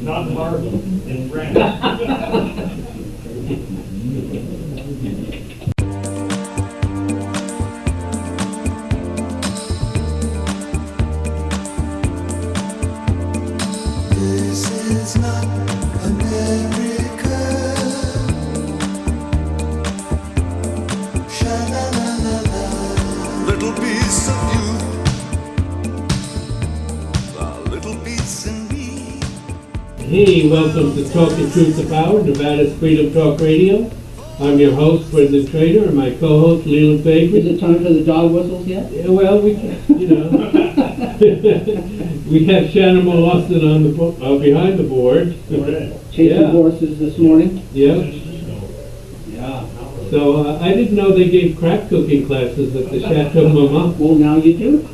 Not marble, it's granite. This is not America. Sha-la-la-la-la. Little piece of you, a little piece in me. Hey, welcome to Talking Truth to Power, Nevada's Freedom Talk Radio. I'm your host, President Trainor, and my co-host, Leland Faegre. Is it time for the dog whistles yet? Yeah, well, we we have Shannon Lawson on the behind the board. Chasing Yeah. horses this morning? Yeah. Yeah. So I didn't know they gave crack cooking classes at the Chateau Mama. Well, now you do.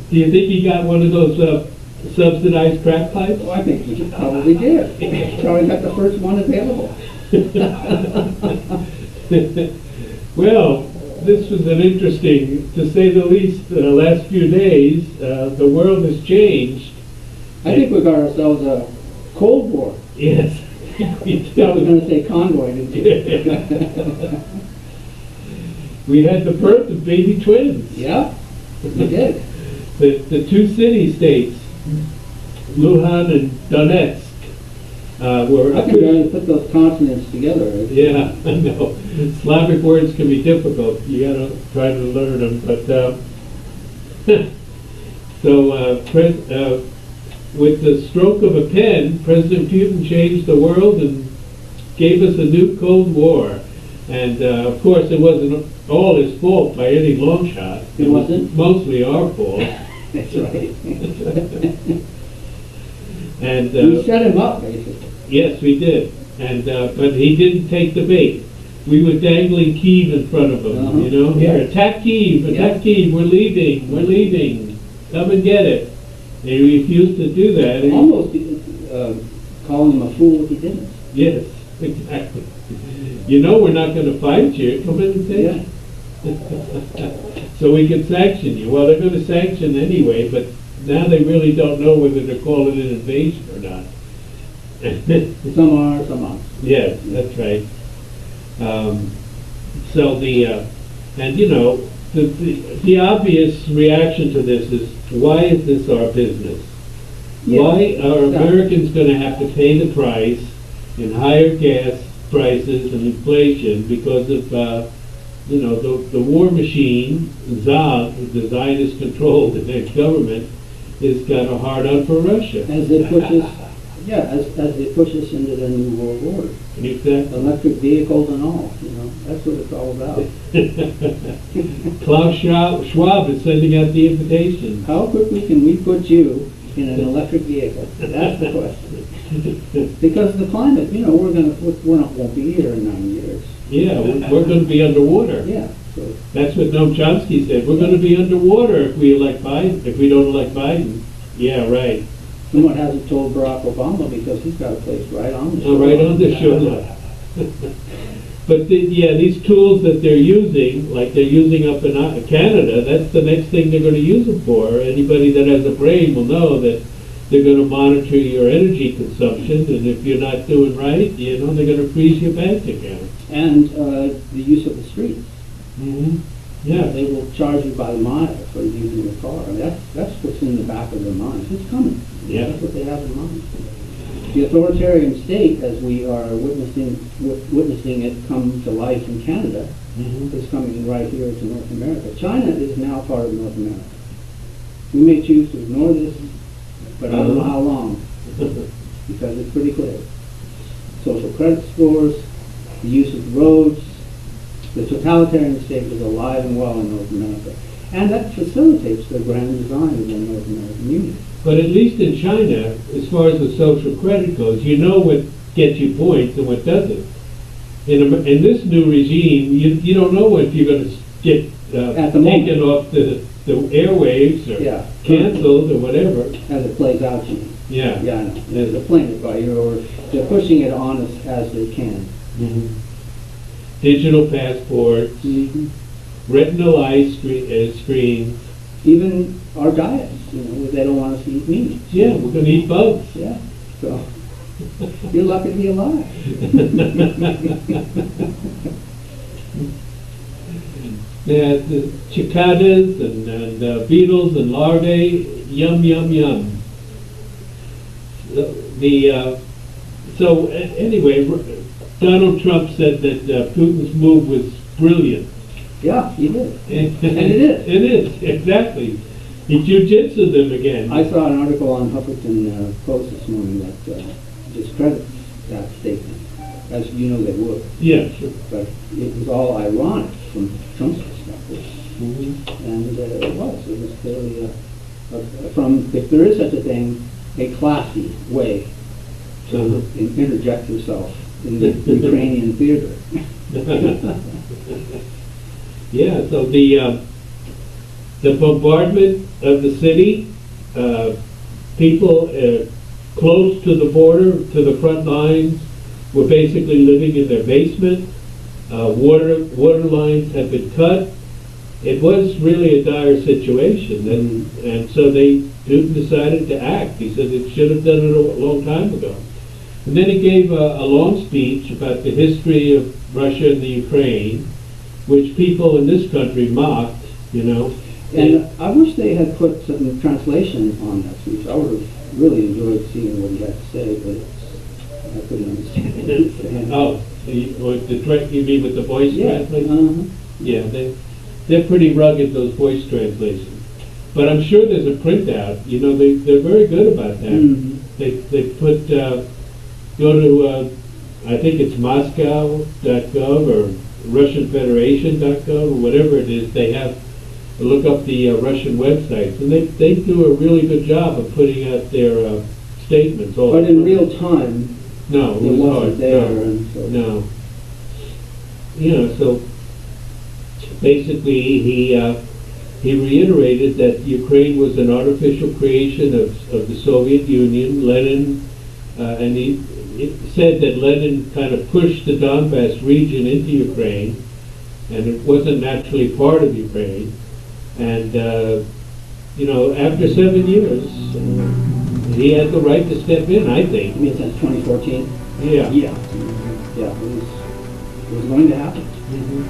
Do you think he got one of those subsidized crack pipes? Well, I think you probably did. Probably got the first one available. Well, this was an interesting, to say the least, last few days. The world has changed. I think we got ourselves a Cold War. Yes. We I was do. going to say convoy, didn't you? We had the birth of baby twins. Yeah, we did. The two city-states, Luhan and Donetsk, were... I can barely put those consonants together. Yeah, I know. Slavic words can be difficult. You gotta try to learn them. But with the stroke of a pen, President Putin changed the world and gave us a new Cold War. And of course, it wasn't all his fault by any long shot. It wasn't? Mostly our fault. That's right. And We set him up, basically. yes, we did. And but he didn't take the bait. We were dangling Kyiv in front of him, Uh-huh. you know? Here, attack Kyiv, attack Kyiv, we're leaving, come and get it. They refused to do that. And Almost calling him a fool if he didn't. yes, exactly. You know we're not going to fight you, come in and take it. So we can sanction you. Well, they're going to sanction anyway, but now they really don't know whether to call it an invasion or not. Some are, some aren't. Yes, that's right. So and you know, the obvious reaction to this is, why is this our business? Yeah. Why are Americans going to have to pay the price in higher gas prices and inflation because of, you know, the war machine, ZOG, the Zionist controlled government, has got a hard on for Russia. As they push us, as they push us into the New World Order. Exactly. Electric vehicles and all, you know, that's what it's all about. Klaus Schwab is sending out the invitation. How quickly can we put you in an electric vehicle? That's the question. Because the climate, you know, won't be here in 9 years. Yeah, we're going to be underwater. Yeah. So That's what Noam Chomsky said. We're going to be underwater if we elect Biden. If we don't elect Biden. Yeah, right. someone hasn't told Barack Obama because he's got a place right on the shore. Right on the shore. But these tools that they're using, like they're using up in Canada, that's the next thing they're going to use them for. Anybody that has a brain will know that they're going to monitor your energy consumption, and if you're not doing right, you know, they're going to freeze your bank account. And the use of the streets. Mm-hmm. Yeah. They will charge you by the mile for using your car. And that's what's in the back of their minds. It's coming. Yeah. That's what they have in mind. The authoritarian state, as we are witnessing it come to life in Canada, is coming right here to North America. China is now part of North America. We may choose to ignore this, but I don't know how long, because it's pretty clear. Social credit scores, the use of the roads, the totalitarian state is alive and well in North America. And that facilitates the grand design of the North American Union. But at least in China, as far as the social credit goes, you know what gets you points and what doesn't. In this new regime, you don't know if you're going to get taken off the airwaves or canceled or whatever. As it plays out, you know. Yeah. Yeah, I know. They're playing it by ear, or they're pushing it on us as they can. Mm-hmm. digital passports, Mhm. retinal eye screens. Even our diets, they don't want us to eat meat. Yeah, we're going to eat bugs. Yeah, so you're lucky to be alive. Yeah, the cicadas and beetles and larvae, yum, yum, yum. Anyway, Donald Trump said that Putin's move was brilliant. Yeah, he did. And it is. It is, exactly. He jujitsu'd them again. I saw an article on Huffington Post this morning that discredits that statement, as you know they would. Yeah, sure. But it was all ironic from Trump's perspective. Mhm. And it was clearly from, if there is such a thing, a classy way to interject yourself in the Ukrainian theater. Yeah, so the bombardment of the city, people close to the border, to the front lines, were basically living in their basement. Water lines had been cut. It was really a dire situation, and so Putin decided to act. He said it should have done it a long time ago. And then he gave a long speech about the history of Russia and the Ukraine, which people in this country mocked, And I wish they had put some translation on that speech. I would have really enjoyed seeing what he had to say, but I couldn't understand it. Oh, you mean with the voice translation? Uh-huh. Yeah, they're pretty rugged, those voice translations. But I'm sure there's a printout. They're very good about that. Mhm. They put go to I think it's Moscow.gov or RussianFederation.gov or whatever it is. They have look up the Russian websites, and they do a really good job of putting out their statements. All But the in time. real time, No, it it was wasn't hard. there. No. And so. No. So basically he reiterated that Ukraine was an artificial creation of the Soviet Union. Lenin, and he said that Lenin kind of pushed the Donbass region into Ukraine, and it wasn't naturally part of Ukraine. And, after 7 years, he had the right to step in, I think. You mean since 2014? Yeah. Yeah. Yeah, it was going to happen. Mhm.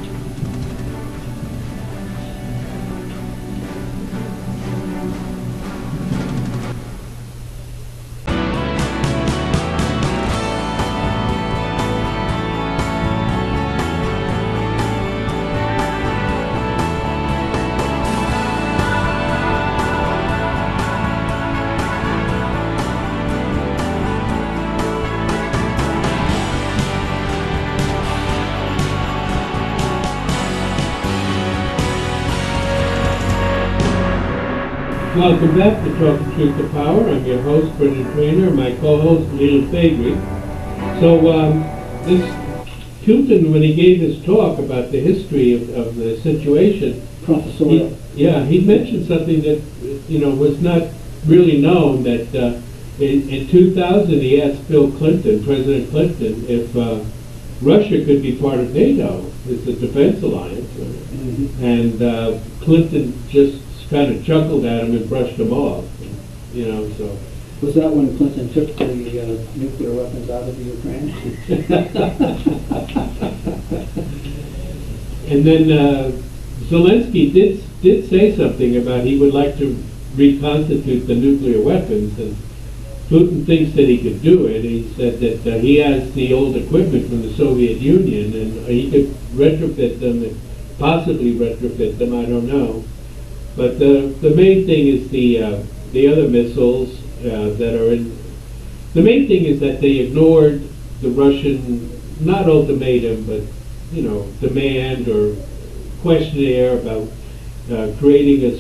Welcome back to Talking Truth to Power. I'm your host, Brendan Trainor, and my co-host, Leland Faegre. So, this Putin, when he gave his talk about the history of the situation, Professorial. he mentioned something that, was not really known, that in 2000 he asked President Clinton, if Russia could be part of NATO, it's a defense alliance, Mhm. and Clinton just kind of chuckled at him and brushed him off, so. Was that when Clinton took the nuclear weapons out of the Ukraine? And then Zelensky did say something about he would like to reconstitute the nuclear weapons, and Putin thinks that he could do it. He said that he has the old equipment from the Soviet Union, and he could retrofit them, and possibly retrofit them, I don't know. But the main thing is the other missiles that are in. The main thing is that they ignored the Russian, not ultimatum, but demand or questionnaire about creating a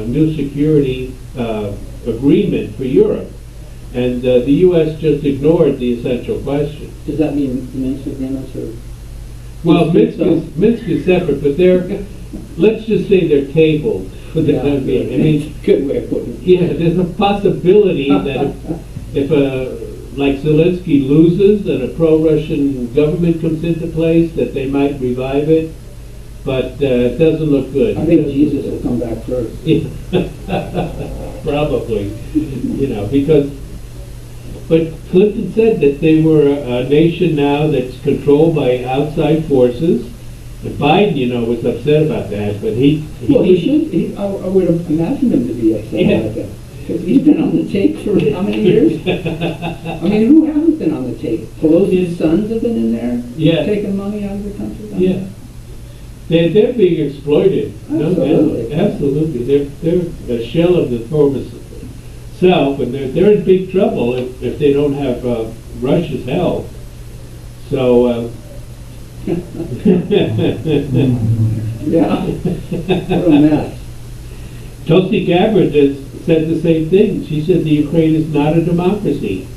new security agreement for Europe, and the U.S. just ignored the essential question. Does that mean Minsk agreements or? Well, Minsk is separate, but let's just say they're tabled for the time being. I mean, good way of putting it. yeah, there's a possibility that if like Zelensky loses and a pro-Russian government comes into place, that they might revive it, but it doesn't look good. I think Jesus will come back first. Probably, because, but Clinton said that they were a nation now that's controlled by outside forces. And Biden, was upset about that, but he should. I would have imagined him to be upset about that. Because he's been on the tape for how many years? I mean, who hasn't been on the tape? Pelosi's sons have been in there, taking money out of the country. Yeah, they're being exploited. Absolutely. No, absolutely. They're a shell of the former self, and they're in big trouble if they don't have Russia's help. So. Yeah, what a mess. Tulsi Gabbard has said the same thing. She said the Ukraine is not a democracy,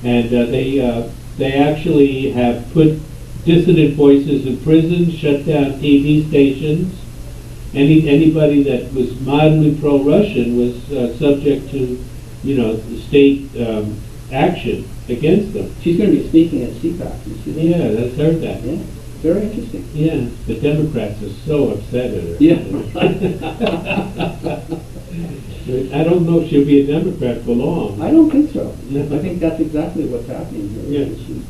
and they actually have put dissident voices in prison, shut down TV stations. Anybody that was mildly pro-Russian was subject to, state action against them. She's going to be speaking at CPAC. Yeah, I've heard that. Yeah, very interesting. Yeah, the Democrats are so upset at her. Yeah. I don't know if she'll be a Democrat for long. I don't think so. Yeah. I think that's exactly what's happening here. Yeah. She's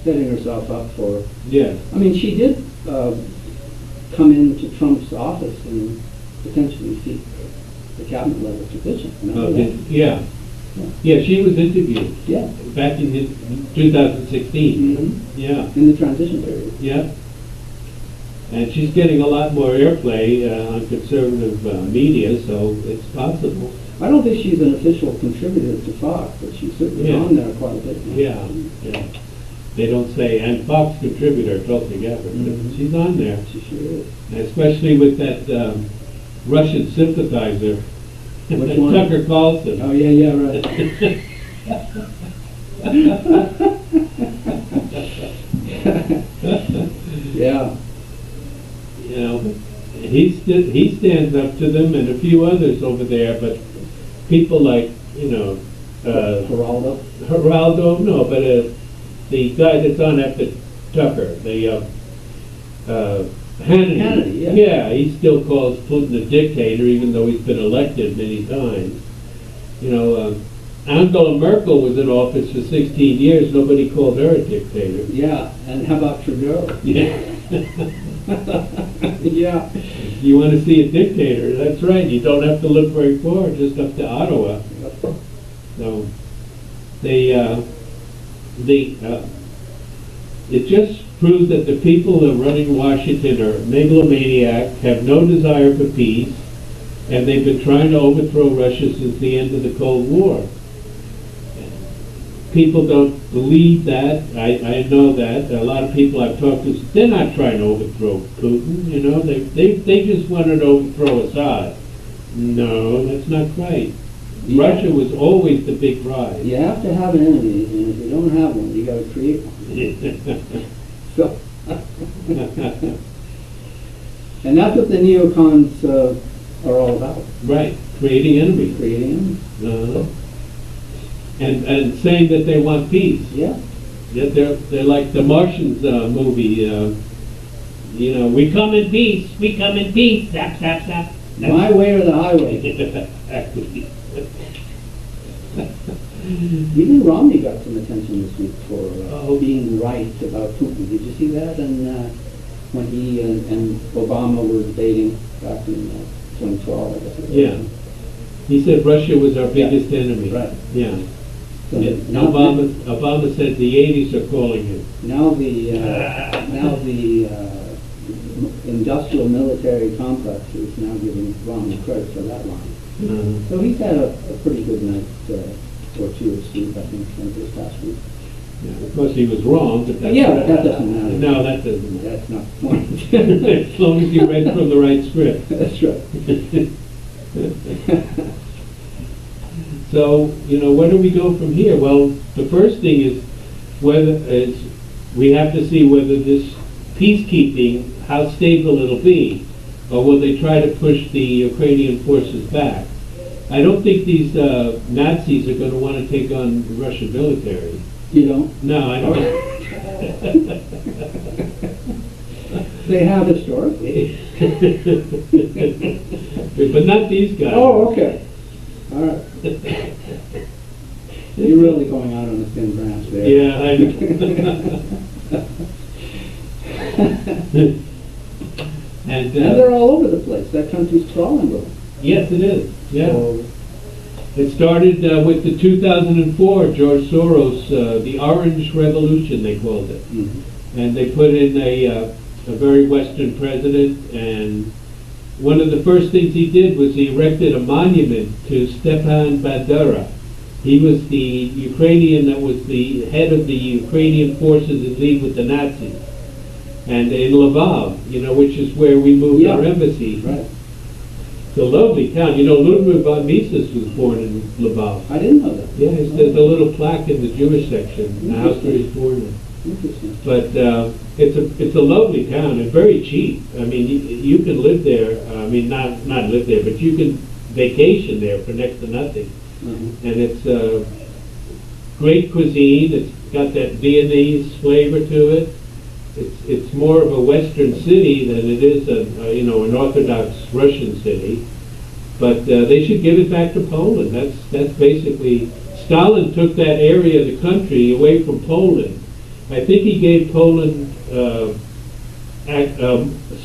setting herself up for. Yeah. I mean, she did come into Trump's office and potentially seek the cabinet level position. Remember that? Yeah. Yeah, she was interviewed. Yeah. Back in 2016. Mm-hmm. Yeah. In the transition period. Yeah. And she's getting a lot more airplay on conservative media, so it's possible. I don't think she's an official contributor to Fox, but she's certainly on there quite a bit now. Yeah. They don't say, and Fox contributor, Tulsi Gabbard, but she's on there. She sure is. Especially with that Russian sympathizer, Which one? Tucker Carlson. Oh, yeah, right. Yeah. He stands up to them and a few others over there, but people like, Geraldo, no, but the guy that's on after Tucker, the Hannity. Yeah, he still calls Putin a dictator, even though he's been elected many times. Angela Merkel was in office for 16 years. Nobody called her a dictator. Yeah, and how about Trudeau? Yeah. Yeah. You want to see a dictator? That's right. You don't have to look very far, just up to Ottawa. So it just proves that the people that are running Washington are megalomaniacs, have no desire for peace, and they've been trying to overthrow Russia since the end of the Cold War. People don't believe that. I know that. A lot of people I've talked to, they're not trying to overthrow Putin, They just wanted to overthrow Assad. No, that's not right. Yeah. Russia was always the big prize. You have to have an enemy, and if you don't have one, you got to create one. So, and that's what the neocons are all about. Right, creating enemies. Creating enemies. And saying that they want peace. Yeah. They're like the Martians movie. We come in peace. We come in peace. Zap, zap, zap. My way or the highway. Exactly. Even Romney got some attention this week for being right about Putin. Did you see that? And when he and Obama were debating back in 2012, I guess it was. Yeah. He said Russia was our biggest enemy. Right. Yeah. So Yeah. now Obama said the 80s are calling him. Now the industrial military complex is now giving Romney credit for that line. So he's had a pretty good night or two of sleep, I think, this past week. Yeah, of course, he was wrong, but that's But that doesn't matter. No, that doesn't matter. That's not the point. As long as you read from the right script. That's right. So, where do we go from here? Well, the first thing is we have to see whether this peacekeeping, how stable it'll be, or will they try to push the Ukrainian forces back? I don't think these Nazis are going to want to take on the Russian military. You don't? No, I don't. They have historically. But not these guys. Oh, okay. All right. You're really going out on a thin branch there. Yeah, I know. And they're all over the place. That country's crawling with them. yes, it is. Yeah. So, It started with the 2004 George Soros, the Orange Revolution, they called it. mhm. And they put in a very Western president, and one of the first things he did was he erected a monument to Stepan Bandera. He was the Ukrainian that was the head of the Ukrainian forces in league with the Nazis. And in Lvov, which is where we moved our Yeah. embassy. Right. It's a lovely town. Ludwig von Mises was born in Lvov. I didn't know that. Yeah, there's a little plaque in the Jewish section, the house where he's born in. Interesting. But it's a lovely town and very cheap. I mean, you can live there. I mean, not live there, but you can vacation there for next to nothing. Mhm. And it's great cuisine. It's got that Viennese flavor to it. It's more of a Western city than it is an Orthodox Russian city. But they should give it back to Poland. That's basically, Stalin took that area of the country away from Poland. I think he gave Poland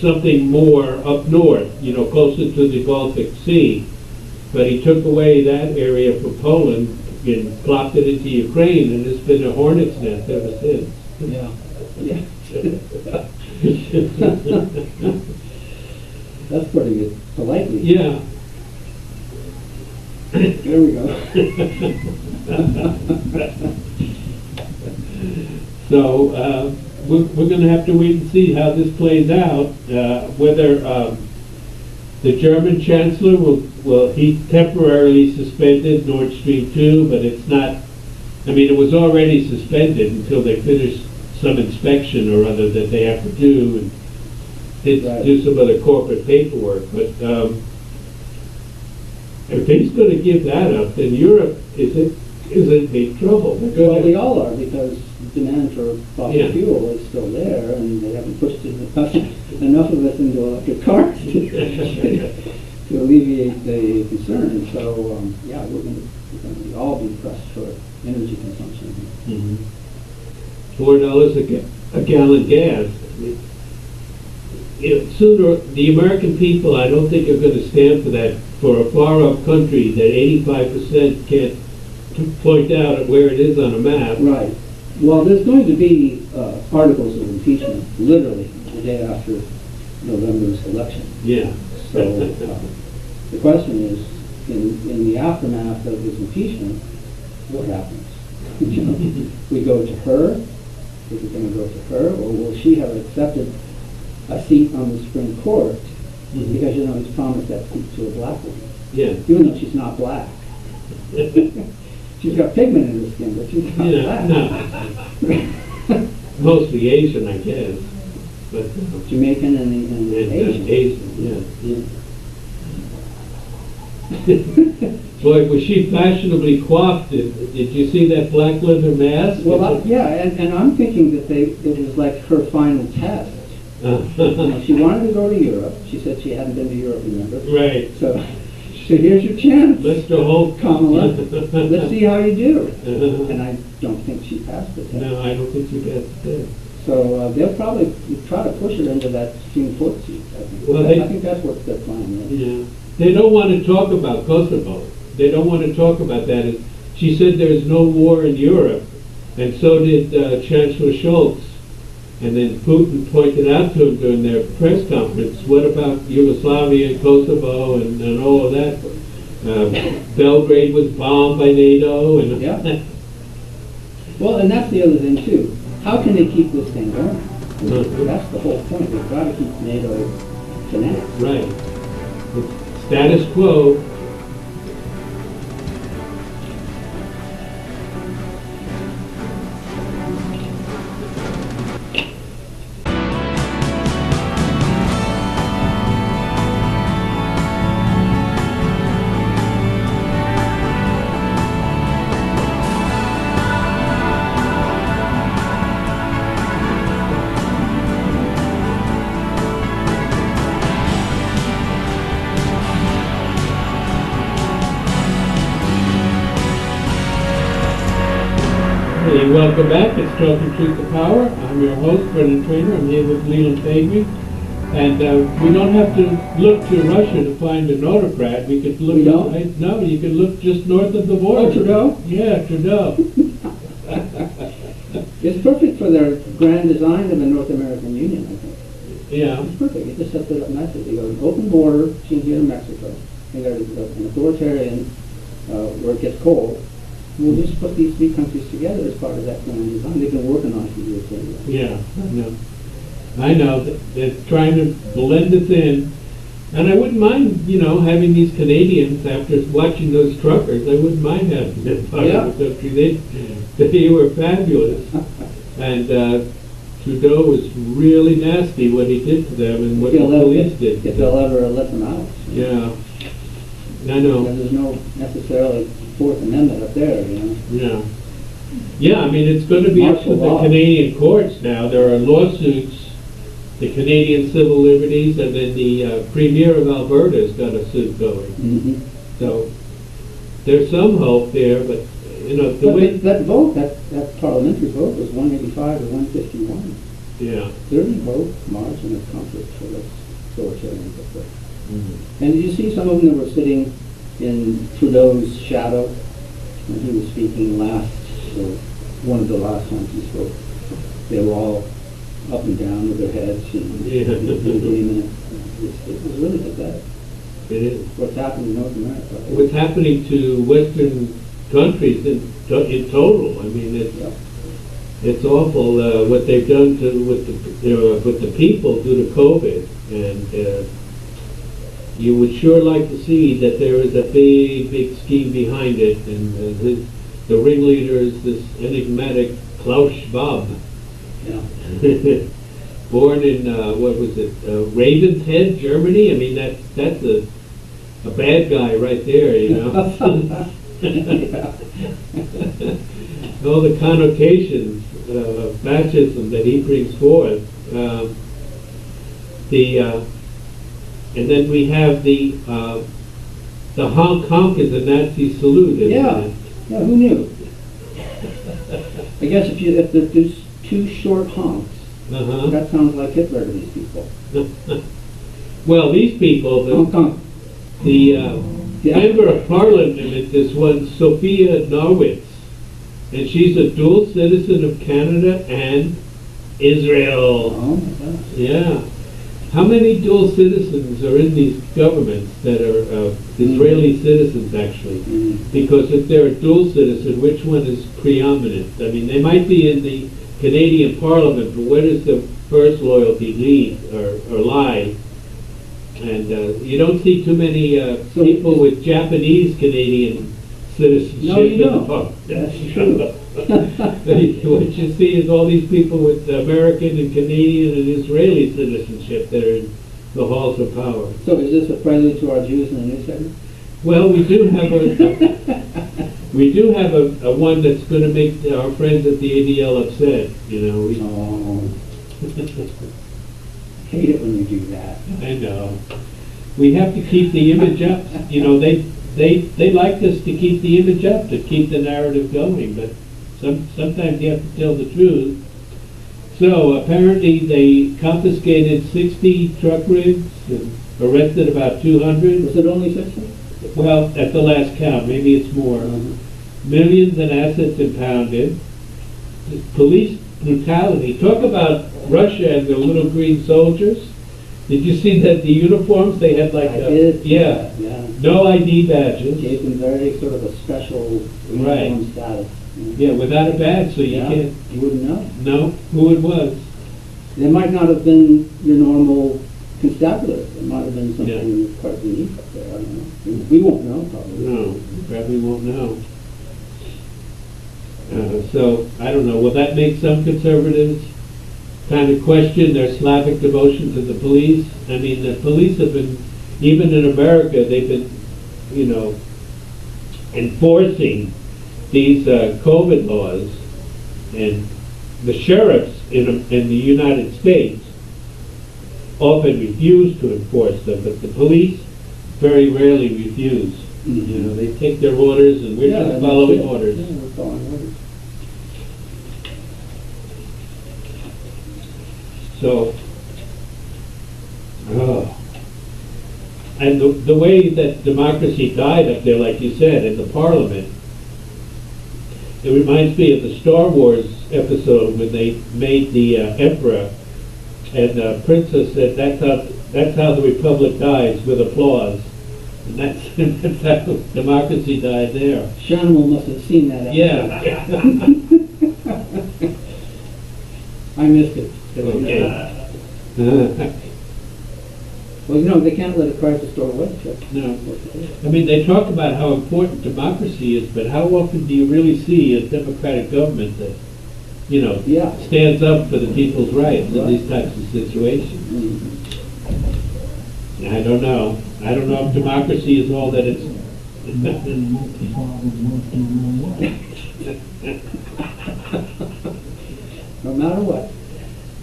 something more up north, closer to the Baltic Sea. But he took away that area from Poland and plopped it into Ukraine, and it's been a hornet's nest ever since. Yeah. Yeah. That's pretty good. Politely. Yeah. There we go. So we're going to have to wait and see how this plays out. Whether the German Chancellor he temporarily suspended Nord Stream 2, but it's not. I mean, it was already suspended until they finish some inspection or other that they have to do and do some other corporate paperwork. But if he's going to give that up, then Europe is in big trouble. Well, we all are, because demand for fossil Yeah. fuel is still there, and they haven't pushed enough of us into electric cars to alleviate the concern. So, yeah, we're going to all be pressed for energy consumption. Mhm. $4 a gallon gas. Sooner, the American people, I don't think, are going to stand for that, for a far-off country that 85% can't point out at where it is on a map. Right. Well, there's going to be articles of impeachment, literally, the day after November's election. Yeah. So the question is, in the aftermath of his impeachment, what happens? We go to her. Is it going to go to her, or will she have accepted a seat on the Supreme Court? Mhm. Because he's promised that seat to a black woman, Yeah. even though she's not black. She's got pigment in her skin, but she's not black. No. Mostly Asian, I guess. But Jamaican and Asian. yeah. Yeah. Boy, was she fashionably coiffed. Did you see that black leather mask? Well, yeah, and I'm thinking that it was like her final test. She wanted to go to Europe. She said she hadn't been to Europe, remember? Right. So here's your chance, Mr. Holt. Kamala. Let's see how you do. And I don't think she passed the test. No, I don't think she got the test. So they'll probably try to push her into that Supreme Court seat, I think. Well, I think that's what their plan is. Yeah. They don't want to talk about Kosovo. They don't want to talk about that. She said there's no war in Europe, and so did Chancellor Scholz. And then Putin pointed out to him during their press conference, what about Yugoslavia and Kosovo and all of that? Belgrade was bombed by NATO. And Yeah. Well, and that's the other thing, too. How can they keep this thing going? That's the whole point. They've got to keep NATO financed. Right. It's status quo. Okay, welcome back. It's Talking Truth to Power. I'm your host, Brendan Trainor. I'm here with Leland Faegre. And we don't have to look to Russia to find an autocrat. We could look. We don't? No, you can look just north of the border. Oh, Trudeau? Yeah, Trudeau. It's perfect for their grand design of the North American Union, I think. Yeah. It's perfect. It just sets it up nicely. They got an open border between here and Mexico. They got an authoritarian where it gets cold. We'll just put these three countries together as part of that grand design. They've been working on it for years anyway. Yeah, I know. I know. They're trying to blend us in. And I wouldn't mind, having these Canadians, after watching those truckers, I wouldn't mind having them part of the country. They were fabulous. And Trudeau was really nasty what he did to them and what the police did. If they'll ever let them out. Yeah. I know. And there's no necessarily Fourth Amendment up there, Yeah. Yeah, I mean, it's going to be up to Martial the law. Canadian courts now. There are lawsuits, the Canadian Civil Liberties, and then the Premier of Alberta has got a suit going. Mm-hmm. So there's some hope there, but, the But way... that vote, that parliamentary vote was 185 to 151. Yeah. 30 vote margin of comfort for this authoritarian vote. Mm-hmm. And did you see some of them that were sitting in Trudeau's shadow when he was speaking last, or one of the last times he spoke? They were all up and down with their heads and Yeah. agreement. It was really pathetic. It is. What's happened in North America. What's happening to Western countries in total? I mean, it's awful what they've done with the people due to COVID, and you would sure like to see that there is a big scheme behind it, and the ringleader is this enigmatic Klaus Schwab. Yeah. Born in Ravenshead, Germany. I mean, that's a bad guy right there, All the connotations of fascism that he brings forth. And then we have the honk honk is a Nazi salute, isn't it? Yeah, who knew? I guess if there's two short honks, that sounds like Hitler to these people. Well, these people, Honk honk. the member of parliament is this one, Sophia Norwitz, and she's a dual citizen of Canada and Israel. Oh my gosh. Yeah. How many dual citizens are in these governments that are Israeli citizens, actually? Because if they're a dual citizen, which one is preeminent? I mean, they might be in the Canadian Parliament, but where does the first loyalty lead or lie? And you don't see too many people with Japanese Canadian citizenship. No, you in the don't. parliament. That's true. What you see is all these people with American and Canadian and Israeli citizenship that are in the halls of power. So is this a prelude to our Jews in the news segment? Well, we do have a one that's going to make our friends at the ADL upset. Oh. Hate it when you do that. I know. We have to keep the image up. They like us to keep the image up, to keep the narrative going, but sometimes you have to tell the truth. So apparently they confiscated 60 truck rigs and arrested about 200. Was it only 60? Well, at the last count, maybe it's more. Millions in assets impounded. Police brutality. Talk about Russia and their little green soldiers. Did you see that the uniforms they had like? I did. Yeah. Yeah. No ID badges. Gave them very sort of a special Right. uniform status. Yeah, without a badge, so you can't You wouldn't know. know who it was. They might not have been your normal constabulary. It might have been something quite unique up there. I don't know. We won't know probably. No, you probably won't know. So I don't know. Will that make some conservatives kind of question their Slavic devotion to the police? I mean, the police have been, even in America, they've been, enforcing these COVID laws, and the sheriffs in the United States often refuse to enforce them, but the police very rarely refuse. They take their orders, and we're just following orders. Yeah, we're following orders. So, oh. And the way that democracy died up there, like you said, in the parliament, it reminds me of the Star Wars episode when they made the emperor, and Princess said, that's how the republic dies, with applause. And that's how democracy died there. Shanimal must have seen that episode. Yeah. I missed it. Okay. Well, you know, they can't let a crisis go away. No. I mean, they talk about how important democracy is, but how often do you really see a democratic government that, you know, Yeah. stands up for the people's rights in Right. these types of situations? Mhm. I don't know. I don't know if democracy is all that it's. No matter what.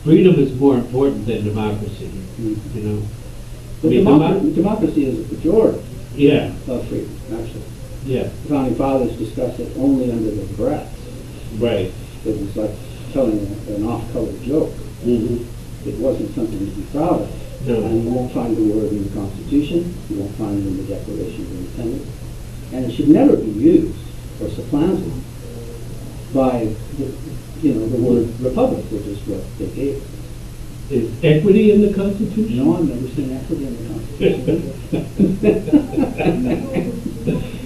Freedom is more important than democracy, you know? But I mean, democracy is a pejorative Yeah, of freedom, actually. yeah, The founding fathers discussed it only under their breath. right. It was like telling an off-color joke. Mhm. It wasn't something to be proud of. No. And you won't find the word in the Constitution, you won't find it in the Declaration of Independence, and it should never be used or supplanted by the word republic, which is what they gave. Is equity in the Constitution? No, I've never seen equity in the Constitution.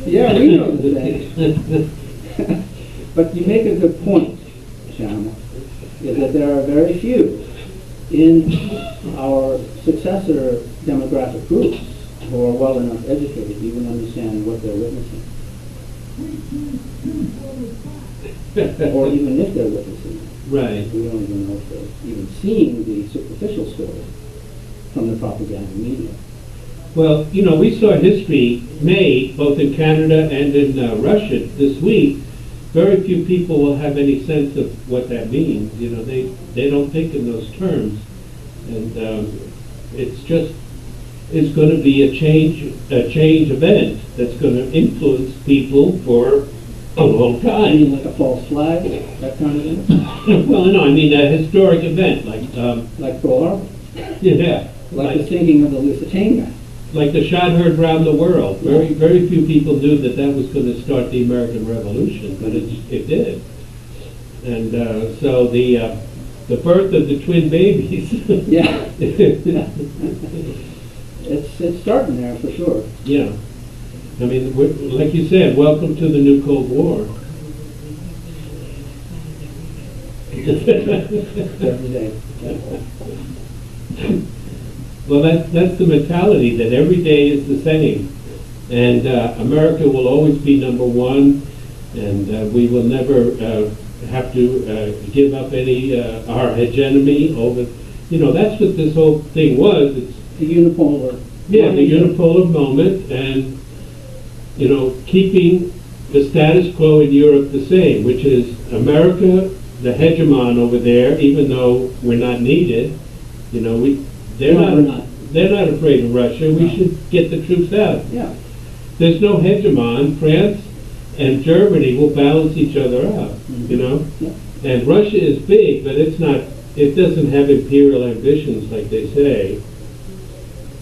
Yeah, we know the thing. But you make a good point, Shannon, is that there are very few in our successor demographic groups who are well enough educated to even understand what they're witnessing. Or even if they're witnessing it. Right. We don't even know if they're even seeing the superficial story from the propaganda media. Well, you know, we saw history made both in Canada and in Russia this week. Very few people will have any sense of what that means. You know, they don't think in those terms, and it's going to be a change event that's going to influence people for a long I time. mean, like a false flag, that kind of thing? Well, no, I mean a historic event, like Like Pearl Harbor? yeah, Like the sinking of the Lusitania? like the shot heard round the world. Very few people knew that was going to start the American Revolution, but it did. And so the birth of the twin babies. Yeah. It's starting there for sure. Yeah. I mean, like you said, welcome to the new Cold War. Every day. Well, that's the mentality, that every day is the same. And America will always be number one, and we will never have to give up any our hegemony over. You know, that's what this whole thing was. It's The unipolar. the unipolar moment, and you know, keeping the status quo in Europe the same, which is America, the hegemon over there, even though we're not needed. You know, they're not afraid of Russia. We should get the troops out. Yeah. There's no hegemon. France and Germany will balance each other out, you know? Yeah. And Russia is big, but it doesn't have imperial ambitions like they say.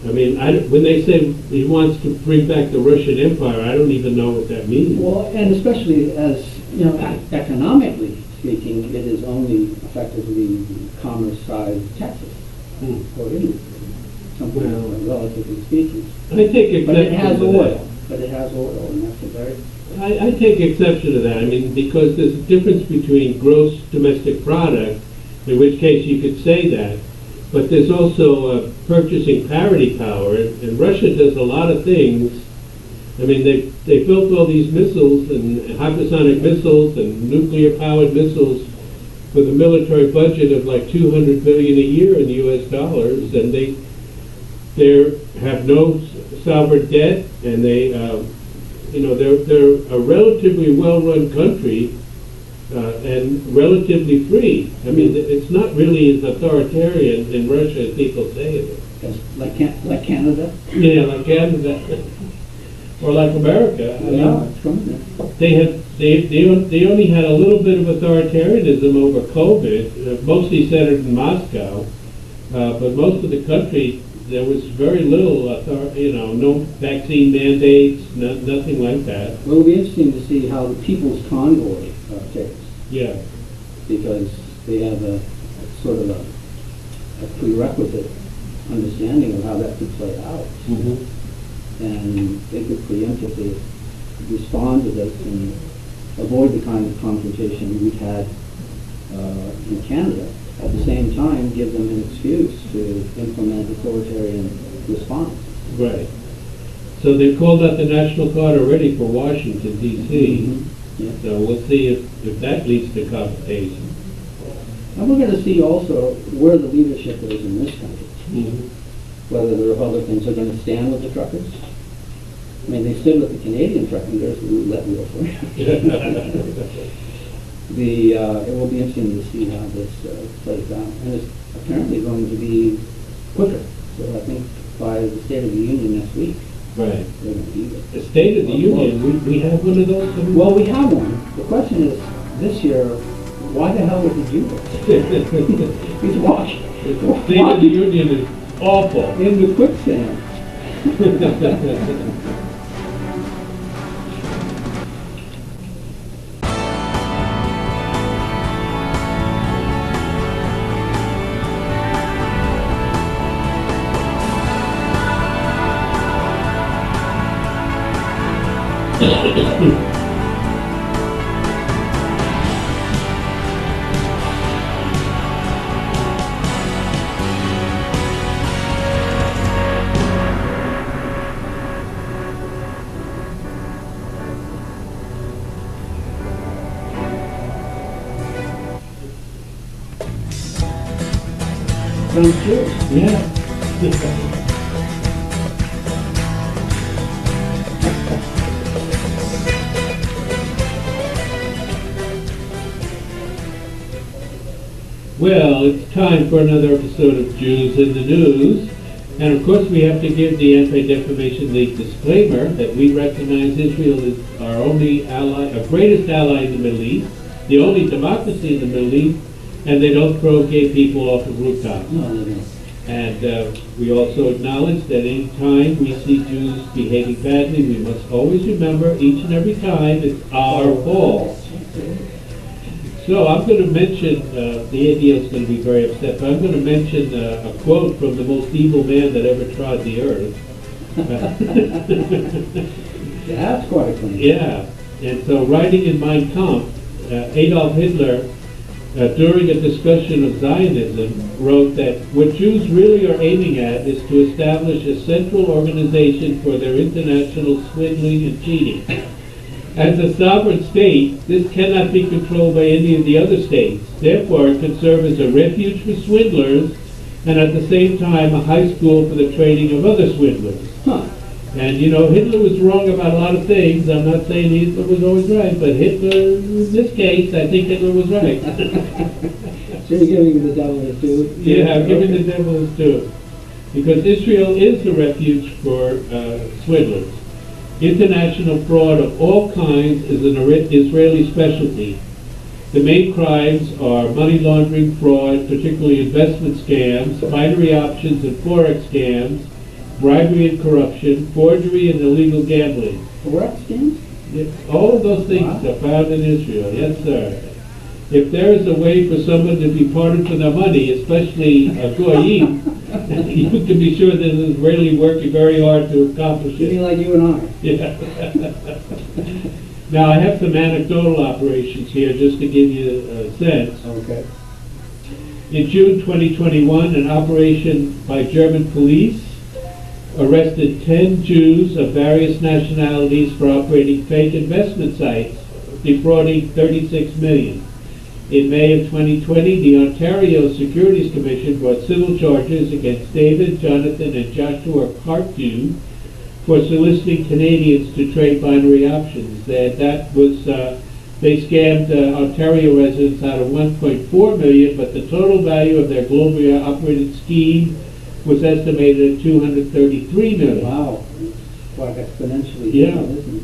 I mean, when they say he wants to bring back the Russian Empire, I don't even know what that means. Well, and especially as, economically speaking, it is only effectively commerce-sized Texas or Italy, something relatively speaking. I take exception But it has to oil. that. But it has oil, and that's a very... I take exception to that. I mean, because there's a difference between gross domestic product, in which case you could say that, but there's also purchasing parity power, and Russia does a lot of things. I mean, they built all these missiles and hypersonic missiles and nuclear-powered missiles with a military budget of like $200 billion a year in U.S. dollars, and they have no sovereign debt, and they're a relatively well-run country and relatively free. I mean, it's not really as authoritarian in Russia as people say it is. Like Canada? Yeah, like Canada or like America. I Yeah, mean, it's coming there. they only had a little bit of authoritarianism over COVID, mostly centered in Moscow, But most of the country, there was very little, no vaccine mandates, nothing like that. Well, it'll be interesting to see how the People's Convoy fares, Yeah. because they have a sort of a prerequisite understanding of how that could play out. And they could preemptively respond to this and avoid the kind of confrontation we've had in Canada. At the same time, give them an excuse to implement authoritarian response. Right. So they've called out the National Guard already for Washington, D.C. Yeah. So we'll see if that leads to confrontation. And we're going to see also where the leadership is in this country. Whether the Republicans are going to stand with the truckers. I mean, they stood with the Canadian trucking. There's the roulette wheel for you. It will be interesting to see how this plays out. And it's apparently going to be quicker. So I think by the State of the Union next week, Right. they're going to be there. The State of the Union, we have one of those? Well, we have one. The question is, this year, why the hell would he do this? He's walking. The State of the Union is awful. Into quicksand. Sounds good. Yeah. Well, it's time for another episode of Jews in the News. And of course we have to give the Anti-Defamation League disclaimer that we recognize Israel is our only ally, our greatest ally in the Middle East, the only democracy in the Middle East, and they don't throw gay people off of rooftops. No, no, no. And we also acknowledge that any time we see Jews behaving badly, we must always remember each and every time it's our fault. So I'm going to mention, the ADL is going to be very upset, but I'm going to mention a quote from the most evil man that ever trod the earth. That's quite a claim. Yeah, and so writing in Mein Kampf, Adolf Hitler, during a discussion of Zionism, wrote that what Jews really are aiming at is to establish a central organization for their international swindling and cheating. As a sovereign state, this cannot be controlled by any of the other states. Therefore, it can serve as a refuge for swindlers and at the same time a high school for the training of other swindlers. And you know, Hitler was wrong about a lot of things. I'm not saying Hitler was always right, but Hitler, in this case, I think Hitler was right. So you're giving the devil his due? Yeah, I'm giving the devil his due. Because Israel is the refuge for swindlers. International fraud of all kinds is an Israeli specialty. The main crimes are money laundering, fraud, particularly investment scams, binary options and forex scams, bribery and corruption, forgery and illegal gambling. Forex scams? Yeah, all of those things are found in Israel, yes sir. If there is a way for someone to be pardoned for their money, especially a goyim, you can be sure that an Israeli working very hard to accomplish You mean it. like you and I? Yeah. Now I have some anecdotal operations here just to give you a sense. Okay. In June 2021, an operation by German police arrested 10 Jews of various nationalities for operating fake investment sites, defrauding 36 million. In May of 2020, the Ontario Securities Commission brought civil charges against David, Jonathan, and Joshua Cartu for soliciting Canadians to trade binary options. They scammed Ontario residents out of 1.4 million, but the total value of their globally operated scheme was estimated at 233 million. Wow. Quite exponentially. Yeah. down, isn't it?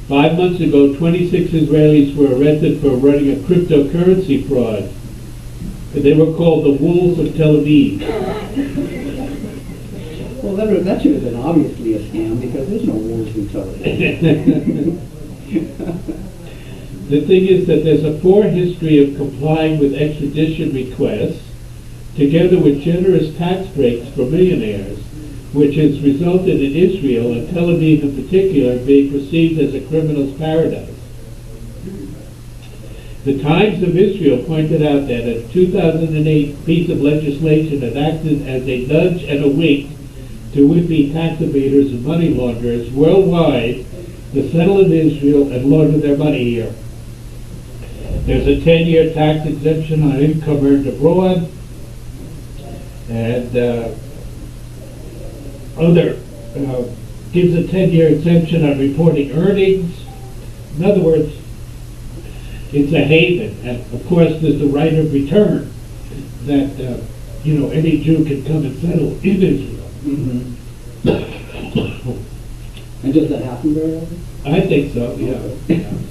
5 months ago, 26 Israelis were arrested for running a cryptocurrency fraud. They were called the Wolves of Tel Aviv. Well, that should have been obviously a scam because there's no wolves in Tel Aviv. The thing is that there's a poor history of complying with extradition requests, together with generous tax breaks for millionaires, which has resulted in Israel, and Tel Aviv in particular, being perceived as a criminal's paradise. The Times of Israel pointed out that a 2008 piece of legislation had acted as a nudge and a wink to would-be tax evaders and money launderers worldwide to settle in Israel and launder their money here. There's a 10-year tax exemption on income earned abroad, and gives a 10-year exemption on reporting earnings. In other words, it's a haven, and of course there's the right of return that any Jew can come and settle in Israel. Mm-hmm. And does that happen very often? I think so, yeah.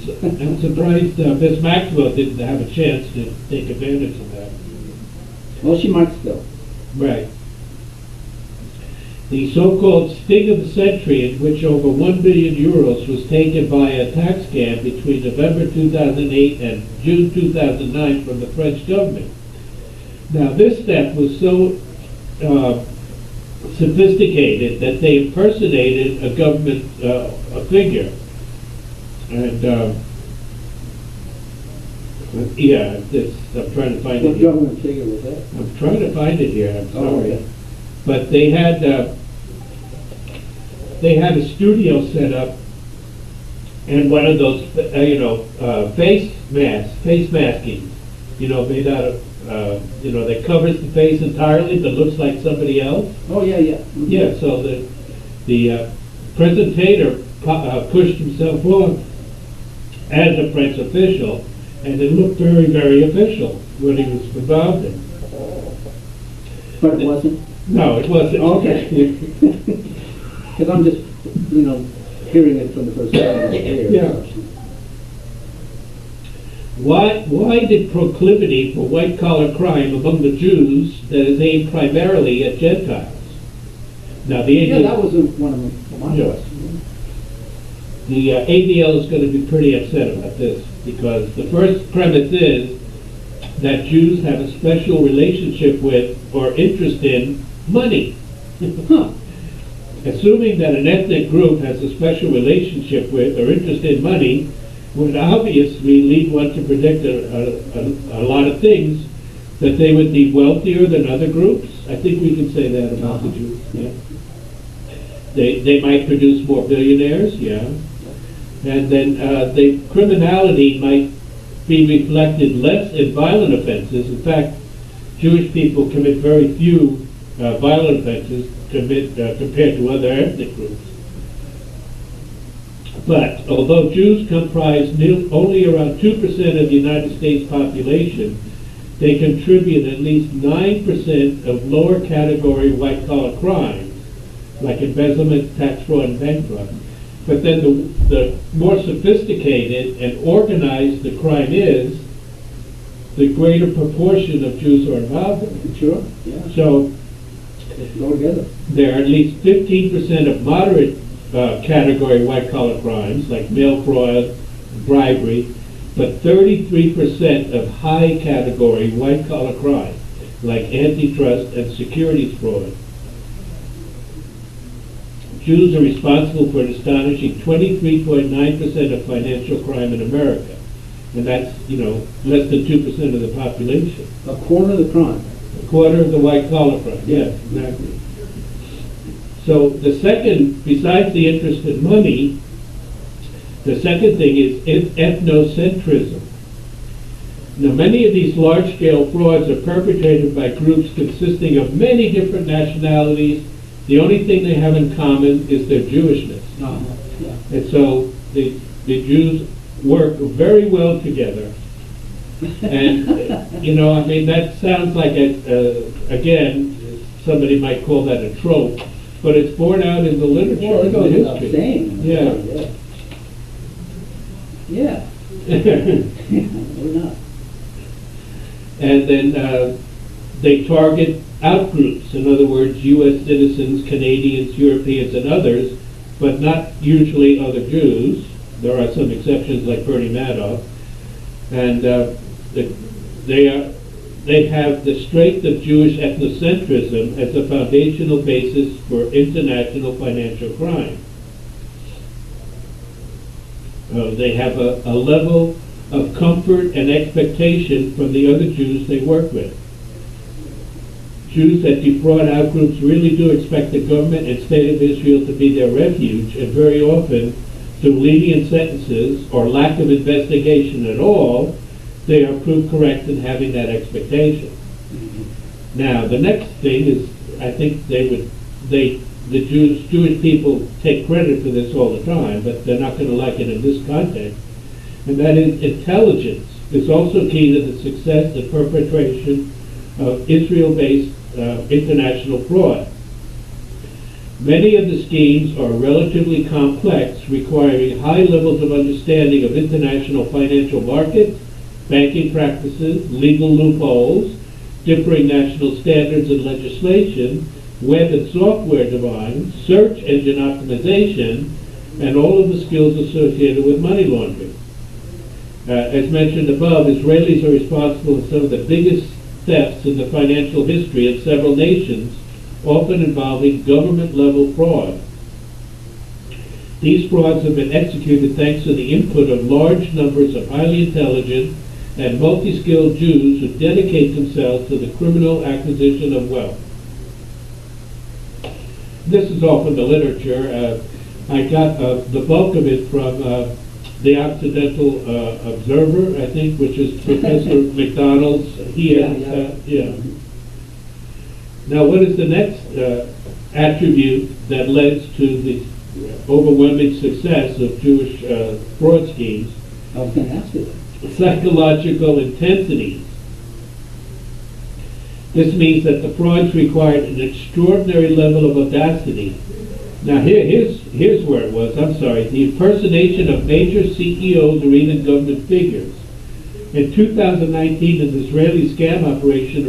So, I'm surprised Miss Maxwell didn't have a chance to take advantage of that. Well, she might still. Right. The so-called sting of the century, in which over 1 billion euros was taken by a tax scam between November 2008 and June 2009 from the French government. Now, this step was so sophisticated that they impersonated a government a figure. And, I'm trying to find it What here. government figure was that? I'm trying to find it here, I'm sorry. Oh, okay. But they had a studio set up, and one of those, face masking, made out of, that covers the face entirely, but looks like somebody else. Oh, yeah, yeah. Mm-hmm. Yeah, so the presentator pushed himself off as a French official, and it looked very, very official when he was involved in. But it wasn't? No, it wasn't. Okay. Because I'm just, hearing it for the first time. Yeah. Why did proclivity for white-collar crime among the Jews that is aimed primarily at Gentiles? Now, the ADL, that was one of my Yeah. questions. the ADL is going to be pretty upset about this, because the first premise is that Jews have a special relationship with or interest in money. Huh. Assuming that an ethnic group has a special relationship with or interest in money would obviously lead one to predict a lot of things, that they would be wealthier than other groups. I think we can say that about the Jews. Yeah. They might produce more billionaires, yeah. And then the criminality might be reflected less in violent offenses. In fact, Jewish people commit very few violent offenses compared to other ethnic groups. But although Jews comprise only around 2% of the United States population, they contribute at least 9% of lower category white-collar crimes, like embezzlement, tax fraud, and bank fraud. But then the more sophisticated and organized the crime is, the greater proportion of Jews are involved in it. Sure, yeah. So Let's go together. there are at least 15% of moderate category white-collar crimes, like mail fraud, bribery, but 33% of high category white-collar crime, like antitrust and securities fraud. Jews are responsible for an astonishing 23.9% of financial crime in America. And that's, less than 2% of the population. A quarter of the crime. A quarter of the white-collar crime, yes, exactly. So the second, besides the interest in money, the second thing is ethnocentrism. Now, many of these large-scale frauds are perpetrated by groups consisting of many different nationalities. The only thing they have in common is their Jewishness. Yeah. And so the Jews work very well together. And, that sounds like, again, somebody might call that a trope, but it's borne out in the literature. Well, it in goes the without history. saying. Yeah. Yeah. We're not. And then they target outgroups, in other words, U.S. citizens, Canadians, Europeans, and others, but not usually other Jews. There are some exceptions like Bernie Madoff. And they have the strength of Jewish ethnocentrism as a foundational basis for international financial crime. They have a level of comfort and expectation from the other Jews they work with. Jews that defraud outgroups really do expect the government and state of Israel to be their refuge, and very often, through lenient sentences or lack of investigation at all, they are proved correct in having that expectation. Now, the next thing is, I think the Jewish people take credit for this all the time, but they're not going to like it in this context, and that is intelligence is also key to the success and perpetration of Israel-based international fraud. Many of the schemes are relatively complex, requiring high levels of understanding of international financial markets, banking practices, legal loopholes, differing national standards and legislation, web and software design, search engine optimization, and all of the skills associated with money laundering. As mentioned above, Israelis are responsible for some of the biggest thefts in the financial history of several nations, often involving government-level fraud. These frauds have been executed thanks to the input of large numbers of highly intelligent and multi-skilled Jews who dedicate themselves to the criminal acquisition of wealth. This is all from the literature. I got the bulk of it from the Occidental Observer, I think, which is Professor McDonald's. Now, what is the next attribute that leads to the overwhelming success of Jewish fraud schemes? I was going to ask you that. Psychological intensity. This means that the frauds required an extraordinary level of audacity. Now here's where it was, I'm sorry, the impersonation of major CEOs or even government figures. In 2019, an Israeli scam operation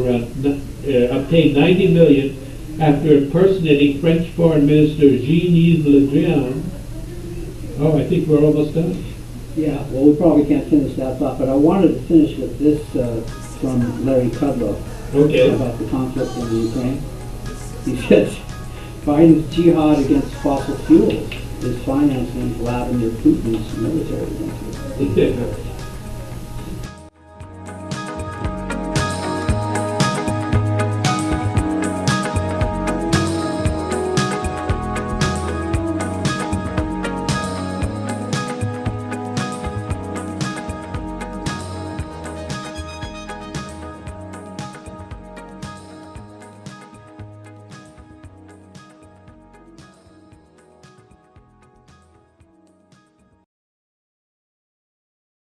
obtained 90 million after impersonating French Foreign Minister Jean-Yves Le Drian. Oh, I think we're almost done. Yeah, well, we probably can't finish that thought, but I wanted to finish with this from Larry Kudlow. Okay. About the conflict in the Ukraine. He says, Biden's jihad against fossil fuels is financing Vladimir Putin's military venture.